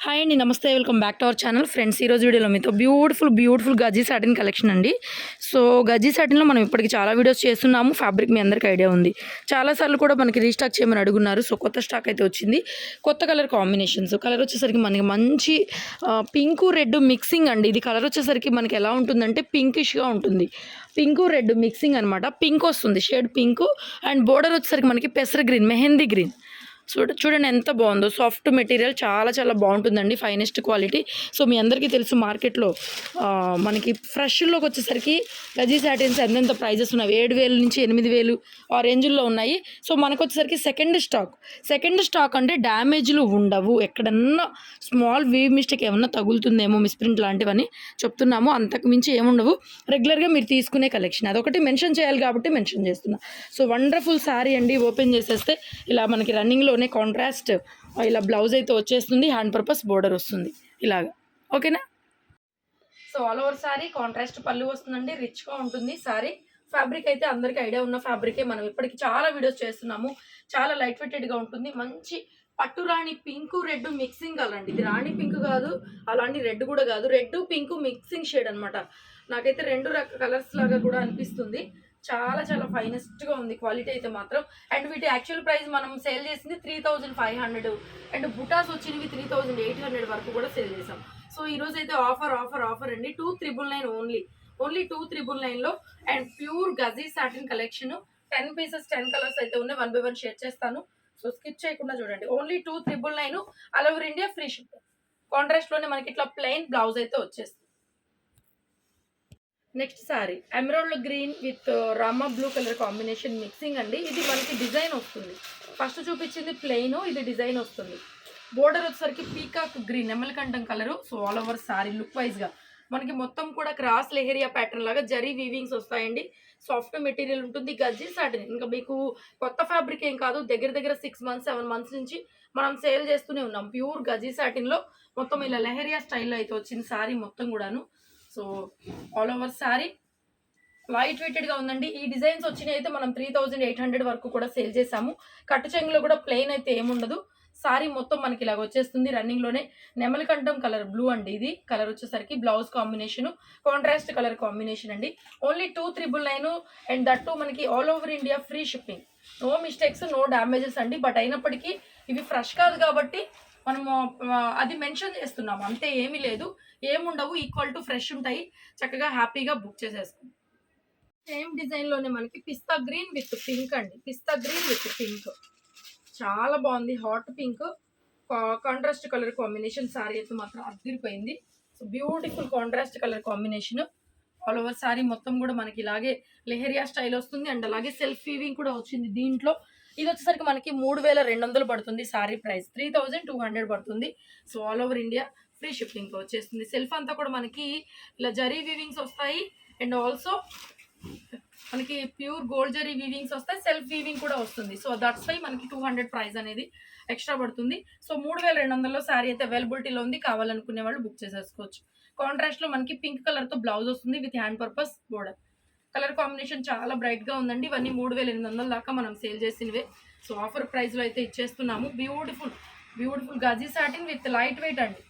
Hi అండి, నమస్తే. Welcome back to our channel. Friends, ఈరోజు వీడియోలో మీతో బ్యూటిఫుల్ గజ్జీ సాటిన్ కలెక్షన్ అండి. సో గజ్జీ సాటిన్లో మనం ఇప్పటికి చాలా వీడియోస్ చేస్తున్నాము. ఫ్యాబ్రిక్ మీ అందరికీ ఐడియా ఉంది. చాలాసార్లు కూడా మనకి రీస్టాక్ చేయమని అడుగున్నారు. సో కొత్త స్టాక్ అయితే వచ్చింది. కొత్త కలర్ కాంబినేషన్స్. కలర్ వచ్చేసరికి మనకి మంచి పింకు రెడ్ మిక్సింగ్ అండి. ఇది కలర్ వచ్చేసరికి మనకి ఎలా ఉంటుందంటే పింకిష్గా ఉంటుంది. పింకు రెడ్ మిక్సింగ్ అనమాట. పింక్ వస్తుంది, షేడ్ పింకు. అండ్ బోర్డర్ వచ్చేసరికి మనకి పెసర గ్రీన్, మెహందీ గ్రీన్. చూడండి ఎంత బాగుందో. సాఫ్ట్ మెటీరియల్, చాలా చాలా బాగుంటుందండి. Finest quality. సో మీ అందరికీ తెలుసు మార్కెట్లో మనకి ఫ్రెష్లోకి వచ్చేసరికి గజీ సాటిన్స్ ఎంతెంత ప్రైజెస్ ఉన్నాయి. 7,000 నుంచి 8,000 ఆ రేంజ్లో ఉన్నాయి. సో మనకు వచ్చేసరికి సెకండ్ స్టాక్ అంటే డ్యామేజ్లు ఉండవు. ఎక్కడన్నా స్మాల్ వీవ్ మిస్టేక్ ఏమన్నా తగులుతుందేమో, మిస్ప్రింట్ లాంటివని చెప్తున్నాము. అంతకు మించి ఏముండవు. రెగ్యులర్గా మీరు తీసుకునే కలెక్షన్. అదొకటి మెన్షన్ చేయాలి కాబట్టి మెన్షన్ చేస్తున్నా. సో వండర్ఫుల్ శారీ అండి. ఓపెన్ చేసేస్తే ఇలా మనకి రన్నింగ్లో కాంట్రాస్ట్ ఇలా బ్లౌజ్ అయితే వచ్చేస్తుంది. హ్యాండ్ పర్పస్ బోర్డర్ వస్తుంది ఇలాగా. ఓకేనా. So all over sari contrast పళ్ళు వస్తుందండి. రిచ్గా ఉంటుంది శారీ. ఫ్యాబ్రిక్ అయితే అందరికీ ఐడియా ఉన్న ఫ్యాబ్రికే. మనం ఇప్పటికి చాలా వీడియోస్ చేస్తున్నాము. చాలా లైట్ వెయిటెడ్గా ఉంటుంది. మంచి పట్టు రాణి పింకు రెడ్ మిక్సింగ్ కలర్ అండి. ఇది రాణి పింక్ కాదు, అలాంటి రెడ్ కూడా కాదు. రెడ్ పింకు మిక్సింగ్ షేడ్ అనమాట. నాకైతే రెండు కలర్స్ లాగా కూడా అనిపిస్తుంది. చాలా చాలా ఫైనెస్ట్గా ఉంది క్వాలిటీ అయితే మాత్రం. అండ్ వీటి యాక్చువల్ ప్రైస్ మనం సేల్ చేసింది 3,500. అండ్ బుటాస్ వచ్చినవి 3,800 వరకు కూడా సేల్ చేసాం. సో ఈరోజు అయితే ఆఫర్ అండి. 2,999 ఓన్లీ 2,999లో. అండ్ ప్యూర్ గజీ సాటిన్ కలెక్షన్. 10 పీసెస్ 10 కలర్స్ అయితే ఉన్నాయి. 1 by 1 షేర్ చేస్తాను. సో స్కిప్ చేయకుండా చూడండి. Only 2,999 all over India free ship. కాంట్రాస్ట్లోనే మనకి ఇట్లా ప్లెయిన్ బ్లౌజ్ అయితే వచ్చేస్తుంది. Next sari emerald green with Rama blue colour combination mixing అండి. ఇది మనకి డిజైన్ వస్తుంది. ఫస్ట్ చూపించింది ప్లెయిన్, ఇది డిజైన్ వస్తుంది. బోర్డర్ వచ్చేసరికి పీకాక్ గ్రీన్, నెమలికంఠం కలరు. So all over sari look వైజ్గా మనకి మొత్తం కూడా క్రాస్ లెహరియా ప్యాటర్న్ లాగా జరీ వీవింగ్స్ వస్తాయండి. సాఫ్ట్ మెటీరియల్ ఉంటుంది. గజ్జీ సాటిన్ ఇంకా మీకు కొత్త ఫ్యాబ్రిక్ ఏం కాదు. దగ్గర 6 months 7 months నుంచి మనం సేల్ చేస్తూనే ఉన్నాం. ప్యూర్ గజ్జీ సాటిన్లో మొత్తం ఇలా లెహరియా స్టైల్లో అయితే వచ్చింది సారీ మొత్తం కూడాను. So all over sari light వెయిటెడ్గా ఉందండి. ఈ డిజైన్స్ వచ్చినాయి అయితే మనం 3,800 వరకు కూడా సేల్ చేసాము. కట్టు చెంగులో కూడా ప్లెయిన్ అయితే ఏముండదు. సారీ మొత్తం మనకి ఇలాగ వచ్చేస్తుంది. రన్నింగ్లోనే నెమలికంఠం కలర్ బ్లూ అండి. ఇది కలర్ వచ్చేసరికి blouse combination contrast colour combination అండి. ఓన్లీ 2,999 అండ్ దట్టు మనకి all over India free shipping. No mistakes, no damages అండి. బట్ అయినప్పటికీ ఇవి ఫ్రెష్ కాదు కాబట్టి మనము అది మెన్షన్ చేస్తున్నాము, అంతే. ఏమీ లేదు, ఏముండవు. ఈక్వల్ టు ఫ్రెష్ ఉంటాయి. చక్కగా హ్యాపీగా బుక్ చేసేస్తాం. సేమ్ డిజైన్లోనే మనకి పిస్తా గ్రీన్ విత్ పింక్ అండి. పిస్తా గ్రీన్ విత్ పింక్ చాలా బాగుంది. Hot pink contrast colour combination. Sorry అయితే మాత్రం అదిరిపోయింది. So beautiful contrast colour combination. All over sorry మొత్తం కూడా మనకి ఇలాగే లెహరియా స్టైల్ వస్తుంది. అండ్ అలాగే సెల్ఫ్ వీవింగ్ కూడా వచ్చింది దీంట్లో. ఇది వచ్చేసరికి మనకి 3,200 పడుతుంది. సారీ ప్రైస్ 3,200 పడుతుంది. So all over India free shipping వచ్చేస్తుంది. సెల్ఫ్ అంతా కూడా మనకి ఇలా జరీ వీవింగ్స్ వస్తాయి. అండ్ ఆల్సో మనకి ప్యూర్ గోల్డ్ జరీ వీవింగ్స్ వస్తాయి. సెల్ఫ్ వీవింగ్ కూడా వస్తుంది. సో దట్స్ వై మనకి 200 ప్రైస్ అనేది ఎక్స్ట్రా పడుతుంది. సో 3,200లో శారీ అయితే అవైలబిలిటీలో ఉంది. కావాలనుకునే వాళ్ళు బుక్ చేసేసుకోవచ్చు. కాంట్రాస్ట్లో మనకి పింక్ కలర్తో బ్లౌజ్ వస్తుంది with hand purpose border. Colour combination చాలా బ్రైట్గా ఉందండి. ఇవన్నీ 3,800 దాకా మనం సేల్ చేసినవే. సో ఆఫర్ ప్రైస్లో అయితే ఇచ్చేస్తున్నాము. బ్యూటిఫుల్ గజీ సాటిన్ విత్ లైట్ వెయిట్ అండి.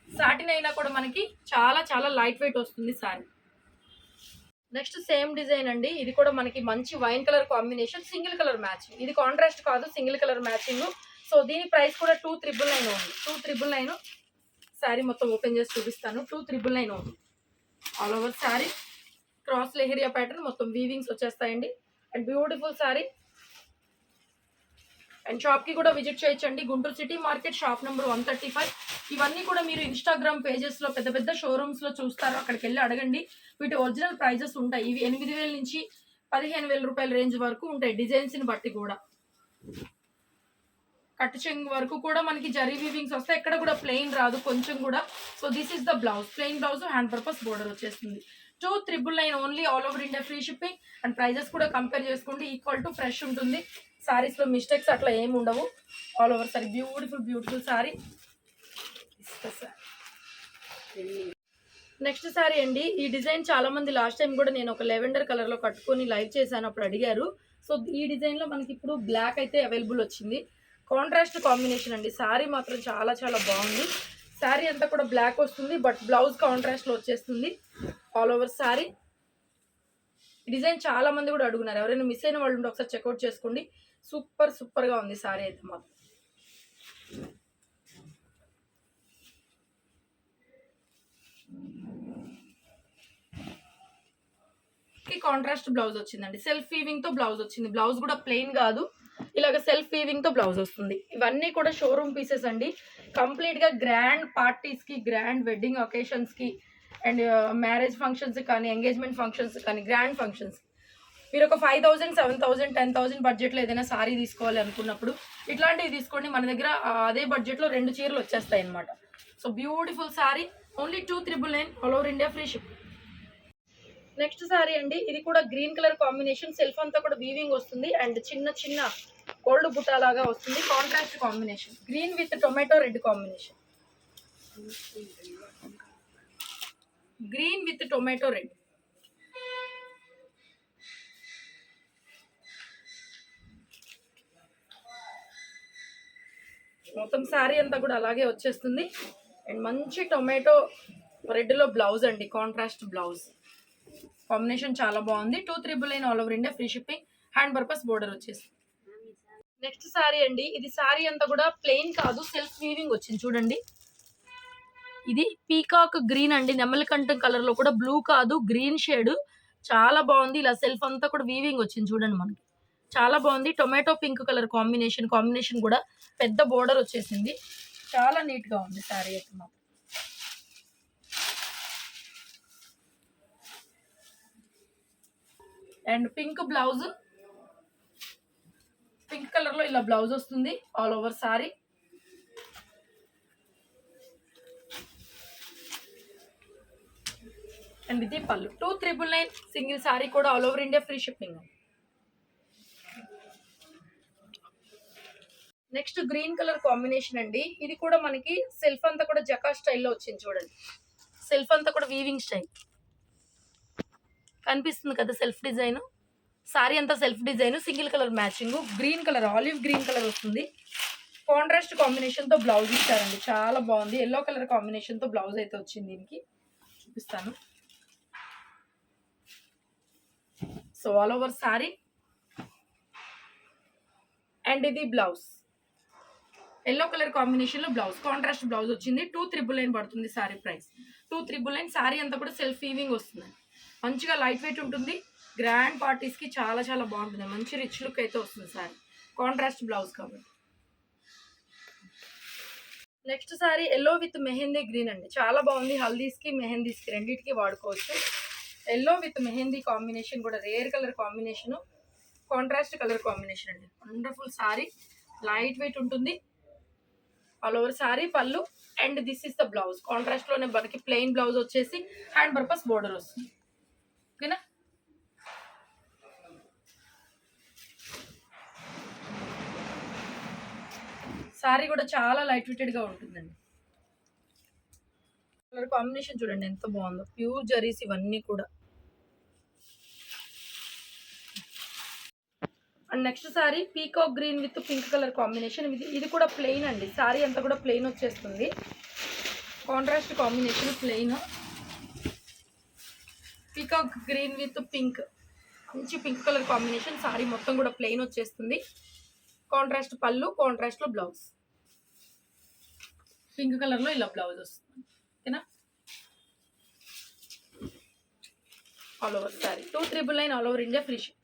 సాటిన్ అయినా కూడా మనకి చాలా చాలా లైట్ వెయిట్ వస్తుంది సారీ. నెక్స్ట్ సేమ్ డిజైన్ అండి. ఇది కూడా మనకి మంచి wine colour combination, single colour matching. ఇది కాంట్రాస్ట్ కాదు, సింగిల్ కలర్ మ్యాచింగ్. సో దీని ప్రైస్ కూడా 2,999 ఉంది. 2,999 శారీ మొత్తం ఓపెన్ చేసి చూపిస్తాను. 2,999 ఉంది. All over sari cross leheriya pattern మొత్తం వీవింగ్స్ వచ్చేస్తాయండి. And beautiful sari. అండ్ షాప్కి కూడా విజిట్ చేయొచ్చండి. Guntur city market, shop number 135. ఇవన్నీ కూడా మీరు ఇన్స్టాగ్రామ్ పేజెస్లో పెద్ద షోరూమ్స్లో చూస్తారు. అక్కడికి వెళ్ళి అడగండి. వీటి ఒరిజినల్ ప్రైజెస్ ఉంటాయి. ఇవి 8,000 నుంచి 15,000 రూపాయల రేంజ్ వరకు ఉంటాయి. డిజైన్స్ని బట్టి కూడా. కట్టు చెంగు వరకు కూడా మనకి జరీ వీవింగ్స్ వస్తాయి. ఎక్కడ కూడా ప్లెయిన్ రాదు కొంచెం కూడా. So this is the blouse. Plain blouse, hand purpose border వచ్చేస్తుంది. 2,999 only all over India free shipping. And prices కూడా కంపేర్ చేసుకోండి. ఈక్వల్ టు ఫ్రెష్ ఉంటుంది. సారీస్లో మిస్టేక్స్ అట్లా ఏమి ఉండవు. All over sari beautiful sari. Next sari అండి. ఈ డిజైన్ చాలా మంది లాస్ట్ టైం కూడా నేను ఒక లెవెండర్ కలర్లో కట్టుకొని లైవ్ చేశాను, అప్పుడు అడిగారు. సో ఈ డిజైన్లో మనకి ఇప్పుడు బ్లాక్ అయితే అవైలబుల్ వచ్చింది. కాంట్రాస్ట్ కాంబినేషన్ అండి. సారీ మాత్రం చాలా చాలా బాగుంది. శారీ అంతా కూడా బ్లాక్ వస్తుంది, బట్ బ్లౌజ్ కాంట్రాస్ట్లో వచ్చేస్తుంది ఆల్ ఓవర్ శారీ. డిజైన్ చాలా మంది కూడా అడుగున్నారు, ఎవరైనా మిస్ అయిన వాళ్ళు ఉంటే ఒకసారి చెక్అవుట్ చేసుకోండి. సూపర్గా ఉంది శారీ అయితే మాత్రం. కాంట్రాస్ట్ బ్లౌజ్ వచ్చిందండి, సెల్ఫ్ వీవింగ్ తో బ్లౌజ్ వచ్చింది. బ్లౌజ్ కూడా ప్లెయిన్ కాదు, ఇలాగ సెల్ఫ్ వీవింగ్ తో బ్లౌజ్ వస్తుంది. ఇవన్నీ కూడా షోరూమ్ పీసెస్ అండి. కంప్లీట్ గా గ్రాండ్ పార్టీస్ కి, గ్రాండ్ వెడ్డింగ్ ఒకేషన్స్ కి, అండ్ మ్యారేజ్ ఫంక్షన్స్ కానీ, ఎంగేజ్మెంట్ ఫంక్షన్స్ కానీ, గ్రాండ్ ఫంక్షన్స్ మీరు ఒక 5,000, 7,000, 10,000 బడ్జెట్లో ఏదైనా సారీ తీసుకోవాలి అనుకున్నప్పుడు ఇట్లాంటివి తీసుకోండి. మన దగ్గర అదే బడ్జెట్లో 2 చీరలు వచ్చేస్తాయి అనమాట. So beautiful sorry, only 2,999 all over India free ship. Next sari అండి, ఇది కూడా గ్రీన్ కలర్ కాంబినేషన్, సెల్ఫ్ అంతా కూడా వీవింగ్ వస్తుంది అండ్ చిన్న చిన్న గోల్డ్ బుట్ట లాగా వస్తుంది. Contrast combination, green with tomato red combination, green with tomato red. మొత్తం శారీ అంతా కూడా అలాగే వచ్చేస్తుంది అండ్ మంచి టొమాటో రెడ్లో బ్లౌజ్ అండి, కాంట్రాస్ట్ బ్లౌజ్ కాంబినేషన్ చాలా బాగుంది. 2,999 all over India free shipping, hand purpose border వచ్చేసి. నెక్స్ట్ శారీ అండి, ఇది శారీ అంతా కూడా ప్లెయిన్ కాదు, సెల్ఫ్ వీవింగ్ వచ్చింది చూడండి. ఇది పీకాక్ గ్రీన్ అండి, నెమలికంఠం కలర్ లో కూడా బ్లూ కాదు గ్రీన్ షేడ్, చాలా బాగుంది. ఇలా సెల్ఫ్ అంతా కూడా వీవింగ్ వచ్చింది చూడండి, మనకి చాలా బాగుంది. టొమాటో పింక్ కలర్ కాంబినేషన్ కూడా పెద్ద బోర్డర్ వచ్చేసింది, చాలా నీట్ గా ఉంది శారీ అయితే మాత్రం. And pink blouse, pink colour లో ఇలా బ్లౌజ్ వస్తుంది ఆల్ ఓవర్ సారీ. అండ్ ఇది పళ్ళు. 2,999 సింగిల్ సారీ కూడా all over India free shipping. Next green colour combination అండి, ఇది కూడా మనకి సెల్ఫ్ అంతా కూడా జకా స్టైల్లో వచ్చింది చూడండి. సెల్ఫ్ అంతా కూడా వీవింగ్ స్టైల్ కనిపిస్తుంది కదా, సెల్ఫ్ డిజైన్. సారీ అంతా self design, single colour matching, green colour olive green colour వస్తుంది. కాంట్రాస్ట్ కాంబినేషన్ తో బ్లౌజ్ ఇచ్చారండి, చాలా బాగుంది. ఎల్లో కలర్ కాంబినేషన్ తో బ్లౌజ్ అయితే వచ్చింది, దీనికి చూపిస్తాను. So all over sorry and ఇది బ్లౌజ్ ఎల్లో కలర్ కాంబినేషన్ లో బ్లౌజ్, కాంట్రాస్ట్ బ్లౌజ్ వచ్చింది. 2,999 పడుతుంది సారీ ప్రైస్. 2,999 సారీ అంతా కూడా సెల్ఫ్ వీవింగ్ వస్తుంది, మంచిగా లైట్ వెయిట్ ఉంటుంది. గ్రాండ్ పార్టీస్ కి చాలా చాలా బాగుంటుంది, మంచి రిచ్ లుక్ అయితే వస్తుంది సారీ, కాంట్రాస్ట్ బ్లౌజ్ కాబట్టి. Next sorry yellow with mehndi green అండి, చాలా బాగుంది. హల్దీస్ కి మెహందీస్ కి రెండింటికి వాడుకోవచ్చు. ఎల్లో విత్ మెహందీ కాంబినేషన్ కూడా rare colour combination, contrast colour combination అండి. వండర్ఫుల్ సారీ, లైట్ వెయిట్ ఉంటుంది ఆల్ ఓవర్ సారీ. పళ్ళు and this is the blouse, contrast లోనే మనకి ప్లెయిన్ బ్లౌజ్ వచ్చేసి హ్యాండ్ పర్పస్ బోర్డర్ వస్తుంది. ఓకేనా, సారీ కూడా చాలా లైట్ వెయిటెడ్ గా ఉంటుందండి. కలర్ కాంబినేషన్ చూడండి ఎంత బాగుందో, ప్యూర్ జరీస్ ఇవన్నీ కూడా. And next sorry peacock green with pink colour combination, ఇది కూడా ప్లెయిన్ అండి. సారీ అంతా కూడా ప్లెయిన్ వచ్చేస్తుంది, contrast combination plain. Peacock green with pink, మంచి పింక్ కలర్ కాంబినేషన్. సారీ మొత్తం కూడా ప్లెయిన్ వచ్చేస్తుంది, కాంట్రాస్ట్ పళ్ళు, కాంట్రాస్ట్ లో బ్లౌజ్, పింక్ కలర్ లో ఇలా బ్లౌజ్ వస్తుంది. ఓకేనా, all over sorry 2,999 all over India free ship.